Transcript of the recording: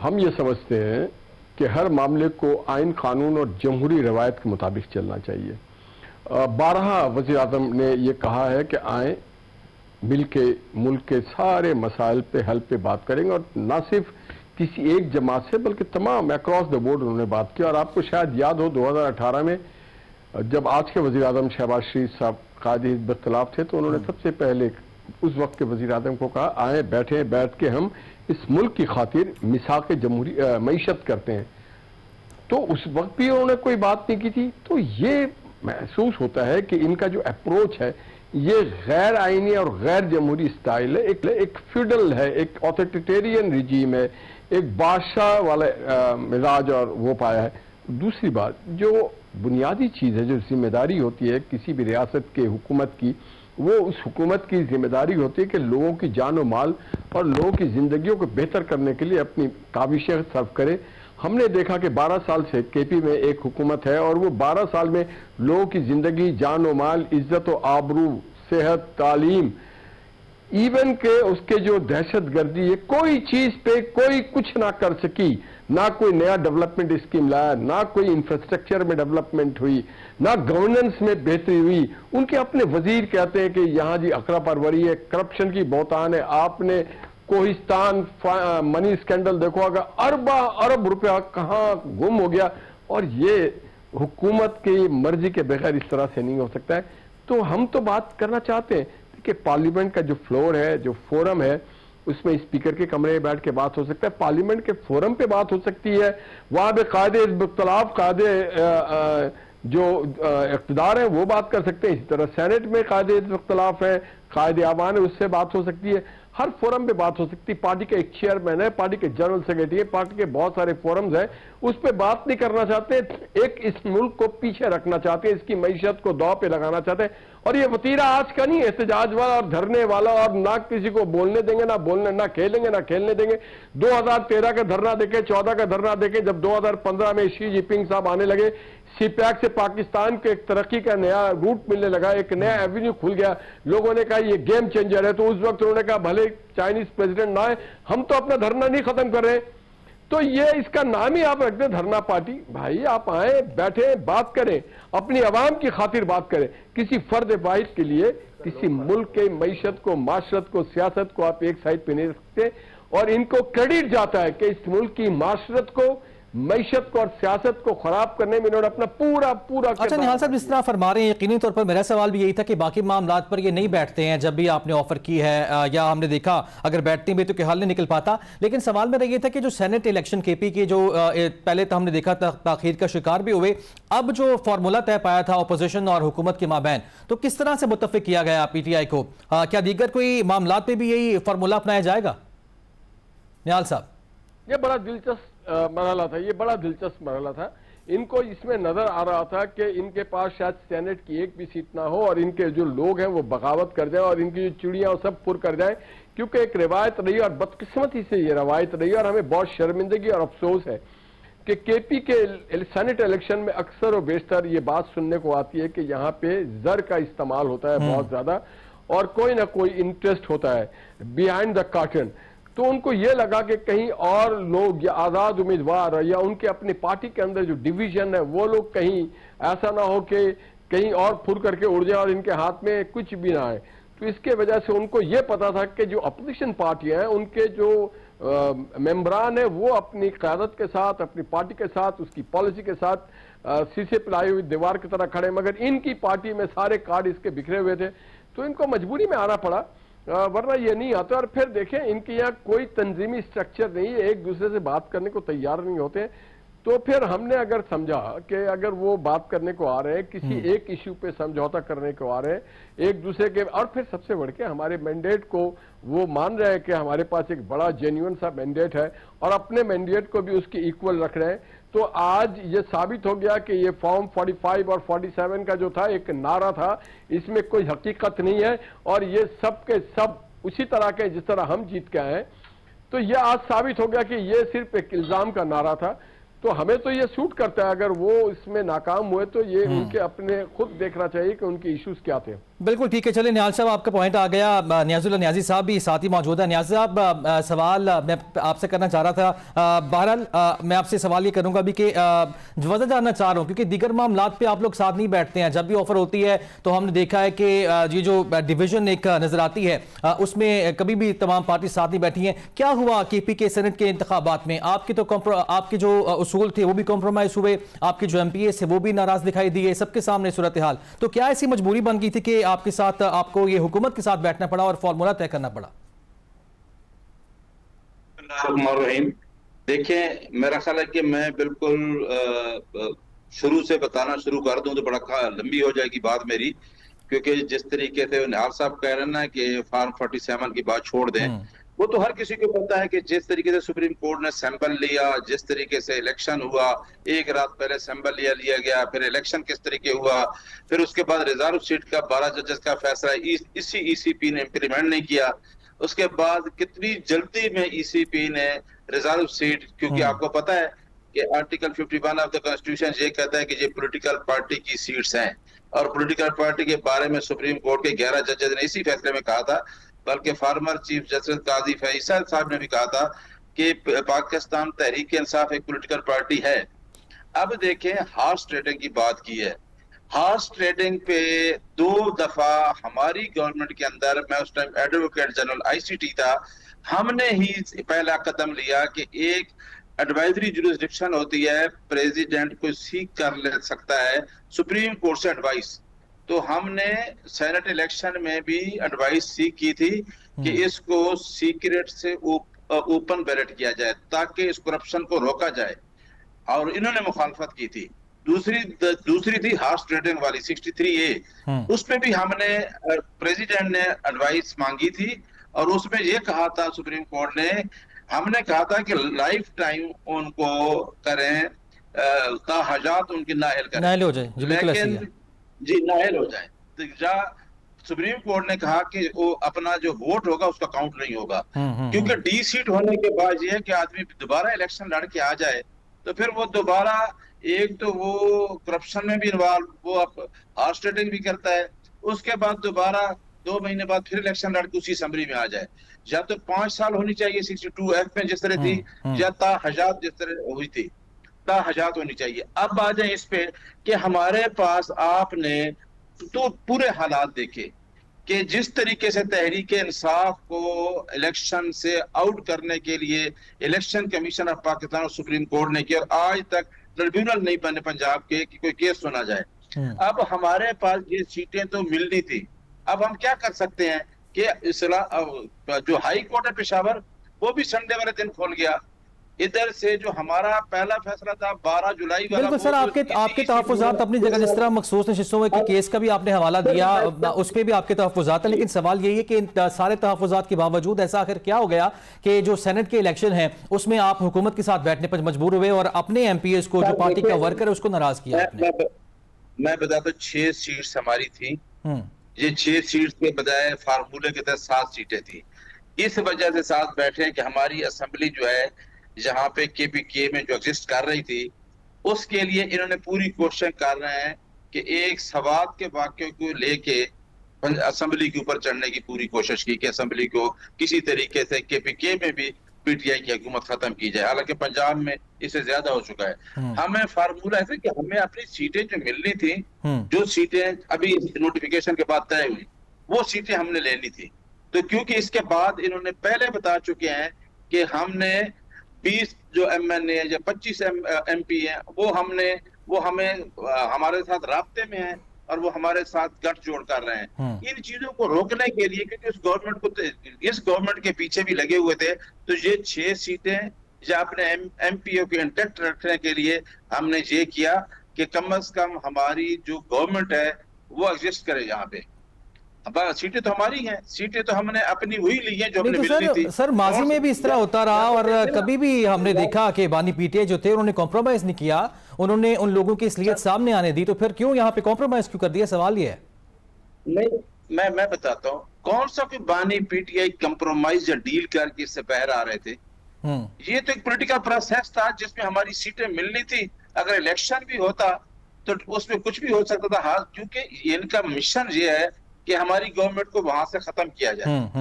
हम ये समझते हैं कि हर मामले को आइन, कानून और जमहूरी रवायत के मुताबिक चलना चाहिए। 12 वज़ीर आज़म ने ये कहा है कि आए मिल के मुल्क के सारे मसाइल पे हल पे बात करेंगे, और ना सिर्फ किसी एक जमात से बल्कि तमाम अक्रॉस द बोर्ड उन्होंने बात की। और आपको शायद याद हो 2018 में जब आज के वज़ीर आज़म शहबाज शरीफ साहब कायदे हिज़्ब इख्तिलाफ थे, तो उन्होंने सबसे पहले उस वक्त के वज़ीर आज़म को कहा, आए बैठ के हम इस मुल्क की खातिर मिसाक़ जमहूरी मईशत करते हैं। तो उस वक्त भी उन्होंने कोई बात नहीं की थी। तो ये महसूस होता है कि इनका जो अप्रोच है ये गैर आइनी और गैर जमहूरी स्टाइल है, एक फ्यूडल है, एक ऑथोरिटेरियन रिजीम है, एक बादशाह वाला मिजाज और वो पाया है। दूसरी बात, जो बुनियादी चीज़ है, जो जिम्मेदारी होती है किसी भी रियासत के हुकूमत की, वो उस हुकूमत की जिम्मेदारी होती है कि लोगों की जान और माल और लोगों की जिंदगियों को बेहतर करने के लिए अपनी काविशें सर्व करे। हमने देखा कि 12 साल से केपी में एक हुकूमत है और वो 12 साल में लोगों की जिंदगी, जान और माल, इज्जत और आबरू, सेहत, तालीम, इवन के उसके जो दहशत गर्दी है, कोई चीज पे कोई कुछ ना कर सकी। ना कोई नया डेवलपमेंट स्कीम लाया, ना कोई इंफ्रास्ट्रक्चर में डेवलपमेंट हुई, ना गवर्नेंस में बेहतरी हुई। उनके अपने वजीर कहते हैं कि यहाँ जी अकरा परवरी है, करप्शन की बहुतान है। आपने कोहिस्तान मनी स्कैंडल देखो, अगर अरब रुपया कहाँ गुम हो गया, और ये हुकूमत की मर्जी के बगैर इस तरह से नहीं हो सकता है। तो हम तो बात करना चाहते हैं कि पार्लियामेंट का जो फ्लोर है, जो फोरम है, उसमें स्पीकर के कमरे में बैठ के बात हो सकता है, पार्लियामेंट के फोरम पे बात हो सकती है, वहां पे कायदे इख्तिलाफ, कायदे जो इख्तिदार है वो बात कर सकते हैं। इसी तरह सेनेट में कायदे इख्तिलाफ है, कायदे आवान है, उससे बात हो सकती है। हर फोरम पे बात हो सकती है। पार्टी का एक चेयरमैन है, पार्टी के जनरल सेक्रेटरी है, पार्टी के बहुत सारे फोरम्स हैं, उस पर बात नहीं करना चाहते। एक इस मुल्क को पीछे रखना चाहते हैं, इसकी मईशत को दांव पे लगाना चाहते हैं। और ये वतीरा आज का नहीं है एहतजाज वाला और धरने वाला, और ना किसी को बोलने देंगे, ना बोलने, ना खेलेंगे, ना खेलने देंगे। 2013 का धरना देखे, 14 का धरना देखे, जब 2015 में शी जिनपिंग साहब आने लगे, सीपैक से पाकिस्तान के एक तरक्की का नया रूट मिलने लगा, एक नया एवेन्यू खुल गया, लोगों ने कहा ये गेम चेंजर है। तो उस वक्त उन्होंने कहा भले चाइनीज प्रेसिडेंट ना आए, हम तो अपना धरना नहीं खत्म कर रहे। तो ये इसका नाम ही आप रख दें धरना पार्टी। भाई आप आए, बैठे, बात करें, अपनी आवाम की खातिर बात करें। किसी फर्द वाहिद के लिए, किसी मुल्क के मईशत को, माशरत को, सियासत को आप एक साइड पे नहीं रखते। और इनको क्रेडिट जाता है कि इस मुल्क की माशरत को, मईशत को और सियासत को खराब करने में इन्होंने अपना पूरा अच्छा निहाल साहब, जिस तरह फरमा रहे हैं, यकीनी तौर पर मेरा सवाल भी यही था कि बाकी मामलात पर ये नहीं बैठते हैं। जब भी आपने ऑफर की है या हमने देखा अगर बैठते भी तो क्या हल नहीं निकल पाता। लेकिन सवाल मेरा ये था कि जो सेनेट इलेक्शन केपी के जो पहले तो हमने देखा ताखीर का शिकार भी हुए, अब जो फॉर्मूला तय पाया था अपोजिशन और हुकूमत के माबैन, तो किस तरह से मुत्तफिक किया गया पीटीआई को? क्या दीगर कोई मामलात पर भी यही फॉर्मूला अपनाया जाएगा? निहाल साहब, ये बड़ा दिलचस्प मरहला था, ये बड़ा दिलचस्प मरहला था। इनको इसमें नजर आ रहा था कि इनके पास शायद सेनेट की एक भी सीट ना हो और इनके जो लोग हैं वो बगावत कर जाए और इनकी जो चिड़ियां सब पुर कर जाए। क्योंकि एक रिवायत रही और बदकिस्मती से ये रवायत रही, और हमें बहुत शर्मिंदगी और अफसोस है कि केपी के सेनेट इलेक्शन में अक्सर और बेशतर ये बात सुनने को आती है कि यहाँ पे जर का इस्तेमाल होता है बहुत ज्यादा, और कोई ना कोई इंटरेस्ट होता है बिहाइंड द कर्टन। तो उनको ये लगा कि कहीं और लोग या आजाद उम्मीदवार या उनके अपनी पार्टी के अंदर जो डिवीजन है वो लोग कहीं ऐसा ना हो कि कहीं और फुर करके उड़ जाए और इनके हाथ में कुछ भी ना आए। तो इसके वजह से उनको ये पता था कि जो अपोजिशन पार्टियां हैं उनके जो मेंबरान है वो अपनी क़यादत के साथ, अपनी पार्टी के साथ, उसकी पॉलिसी के साथ शीशे पिलाई हुई दीवार की तरह खड़े, मगर इनकी पार्टी में सारे कार्ड इसके बिखरे हुए थे। तो इनको मजबूरी में आना पड़ा, वरना ये नहीं आता। और फिर देखें इनके यहाँ कोई तंजीमी स्ट्रक्चर नहीं है, एक दूसरे से बात करने को तैयार नहीं होते। तो फिर हमने अगर समझा कि अगर वो बात करने को आ रहे हैं, किसी एक इश्यू पे समझौता करने को आ रहे हैं एक दूसरे के, और फिर सबसे बढ़ के हमारे मैंडेट को वो मान रहे हैं कि हमारे पास एक बड़ा जेन्युइन सा मैंडेट है और अपने मैंडेट को भी उसकी इक्वल रख रहे हैं। तो आज ये साबित हो गया कि ये फॉर्म 45 और 47 का जो था एक नारा था, इसमें कोई हकीकत नहीं है और ये सब के सब उसी तरह के जिस तरह हम जीत के आए। तो ये आज साबित हो गया कि ये सिर्फ एक इल्जाम का नारा था। तो हमें तो ये सूट करता है, अगर वो इसमें नाकाम हुए तो ये उनके अपने खुद देखना चाहिए कि उनके इश्यूज क्या थे। बिल्कुल ठीक है। चलिए नियाज साहब, आपका पॉइंट आ गया। नियाजुल्लाह नियाजी साहब भी साथ ही मौजूद है। नियाज साहब, सवाल मैं आपसे करना चाह रहा था। बहरहाल मैं आपसे सवाल ये करूंगा भी कि वजह जानना चाह रहा हूँ, क्योंकि दीगर मामलात पे आप लोग साथ नहीं बैठते हैं। जब भी ऑफर होती है तो हमने देखा है कि ये जो डिवीजन एक नजर आती है उसमें कभी भी तमाम पार्टी साथ नहीं बैठी हैं। क्या हुआ KP के सेनेट के इंतखाबात में? आपके जो उसूल थे वो भी कॉम्प्रोमाइज हुए, आपके जो MPA थे वो भी नाराज दिखाई दिए, सबके सामने सूरत हाल। तो क्या ऐसी मजबूरी बन गई थी कि आपके साथ आपको ये हुकूमत के साथ बैठना पड़ा और फॉर्मूला तय करना पड़ा? देखिए, मेरा ख्याल है कि मैं बिल्कुल शुरू से बताना शुरू कर दूं तो बड़ा लंबी हो जाएगी बात मेरी, क्योंकि जिस तरीके से निहाल साहब कह रहे हैं ना कि फॉर्म 47 की बात छोड़ दें, वो तो हर किसी को पता है कि जिस तरीके से सुप्रीम कोर्ट ने सैंपल लिया, जिस तरीके से इलेक्शन हुआ, एक रात पहले सैंपल लिया गया, फिर इलेक्शन किस तरीके हुआ, फिर उसके बाद रिजर्व सीट का 12 जजेस का फैसला इसी ECP ने इम्प्लीमेंट नहीं किया। उसके बाद कितनी जल्दी में ECP ने रिजर्व सीट, क्योंकि आपको पता है कि आर्टिकल 51 ऑफ द कॉन्स्टिट्यूशन ये कहता है कि ये पॉलिटिकल पार्टी की सीट्स हैं, और पॉलिटिकल पार्टी के बारे में सुप्रीम कोर्ट के 11 जजेस ने इसी फैसले में कहा था, बल्कि फार्मर चीफ जस्टिस काजी फैसल साहब ने भी कहा था कि पाकिस्तान तहरीक इंसाफ एक पॉलिटिकल पार्टी है। अब देखें, हॉर्स ट्रेडिंग की बात की है। हॉर्स ट्रेडिंग पे 2 दफा हमारी गवर्नमेंट के अंदर, मैं उस टाइम एडवोकेट जनरल ICT था, हमने ही पहला कदम लिया कि एक एडवाइजरी जुरिस्डिक्शन होती है, प्रेसिडेंट को सीख कर ले सकता है सुप्रीम कोर्ट से एडवाइस। तो हमने सेनेट इलेक्शन में भी एडवाइस सीख की थी कि इसको सीक्रेट से ओपन बैलेट किया जाए ताकि इस करप्शन को रोका जाए, और इन्होंने मुखालफत की थी। दूसरी थी हॉर्स ट्रेडिंग वाली 63A, उसमें भी हमने प्रेसिडेंट ने एडवाइस मांगी थी, और उसमें यह कहा था सुप्रीम कोर्ट ने, हमने कहा था कि लाइफ टाइम उनको करें, ताहजात उनकी नाअहल करें, नाअहल हो जाए, लेकिन जी नाअहल हो जाए। तो सुप्रीम कोर्ट ने कहा कि वो अपना जो वोट होगा उसका काउंट नहीं होगा, क्योंकि D सीट होने के बाद ये है कि आदमी दोबारा इलेक्शन लड़ के आ जाए तो फिर वो दोबारा, एक तो वो करप्शन में भी इन्वॉल्व, वो हॉर्स ट्रेडिंग भी करता है, उसके बाद दोबारा 2 महीने बाद फिर इलेक्शन लड़के उसी असेंबली में आ जाए। या तो 5 साल होनी चाहिए 62F में जिस तरह थी, या ताहजात जिस तरह हुई थी, ताहजात होनी चाहिए। अब आ जाए इस पे कि हमारे पास आपने तो पूरे हालात देखे कि जिस तरीके से तहरीक इंसाफ को इलेक्शन से आउट करने के लिए इलेक्शन कमीशन ऑफ पाकिस्तान और सुप्रीम कोर्ट ने किया, और आज तक ट्रिब्यूनल नहीं बने पंजाब के कि कोई केस सुना जाए। अब हमारे पास ये सीटें तो मिलनी थी, अब हम क्या कर सकते हैं कि जो हाई कोर्ट है पेशावर, वो भी संडे वाले दिन खोल गया। इधर से जो हमारा पहला फैसला था 12 जुलाई वाला, बिल्कुल सर, आपके तहफ़्फ़ुज़ात अपनी जगह, जिस तरह मखसूस नशिस्तों में केस का भी आपने हवाला दिया, उस पर भी आपके तहफ़्फ़ुज़ात है, लेकिन सवाल यही है कि इन सारे तहफ़्फ़ुज़ात के बावजूद ऐसा आखिर क्या हो गया कि जो सेनेट के इलेक्शन है उसमें आप हुकूमत के साथ बैठने पर मजबूर हुए और अपने MPs को, जो पार्टी का वर्कर है, उसको नाराज किया? मैं बताता हूं, 6 सीट्स हमारी थी। ये 6 सीट्स के बजाय फार्मूले के तहत 7 सीटें थी। इस वजह से साथ बैठे कि हमारी असेंबली जो है, जहां पे KPK में जो एग्जिस्ट कर रही थी, उसके लिए इन्होंने पूरी कोशिश कर रहे हैं कि एक सवाद के वाक्य को लेके असेंबली के ऊपर चढ़ने की पूरी कोशिश की कि असेंबली को किसी तरीके से KPK में भी PTI की हुकूमत खत्म की जाए। हालांकि पंजाब में इससे ज्यादा हो चुका है। हमें फार्मूला ऐसे कि हमें अपनी सीटें जो मिलनी थी, जो सीटें अभी नोटिफिकेशन के बाद तय हुई, वो सीटें हमने लेनी थी। तो क्योंकि इसके बाद इन्होंने पहले बता चुके हैं कि हमने 20 जो MNA या 25 MP हैं, वो हमें हमारे साथ राब्ते में हैं और वो हमारे साथ गठजोड़ कर रहे हैं। इन चीजों को रोकने के लिए, क्योंकि इस गवर्नमेंट के पीछे भी लगे हुए थे, तो ये 6 सीटें या अपने MPO के इंटैक्ट रखने के लिए हमने ये किया कि कम से कम हमारी जो गवर्नमेंट है वो एग्जिस्ट करे यहाँ पे। अब सीटें तो हमारी हैं, सीटें तो हमने अपनी वही ली हैं जो हमने मिलनी थी। सर माजी में भी इस तरह होता रहा, और कभी भी हमने देखा कि बानी PTI जो थे उन्होंने कॉम्प्रोमाइज नहीं किया, उन्होंने उन लोगों की असलियत सामने आने दी। तो फिर क्यों यहाँ पे कॉम्प्रोमाइज क्यों कर दिया? सवाल ये है। नहीं, मैं बताता हूँ कौन सा कोई बानी PTI कॉम्प्रोमाइज या डील करके इससे बाहर आ रहे थे। ये तो एक पॉलिटिकल प्रोसेस था जिसमें हमारी सीटें मिलनी थी। अगर इलेक्शन भी होता तो उसमें कुछ भी हो सकता था। हाँ, क्योंकि इनका मिशन ये है कि हमारी गवर्नमेंट को वहां से खत्म किया जाए।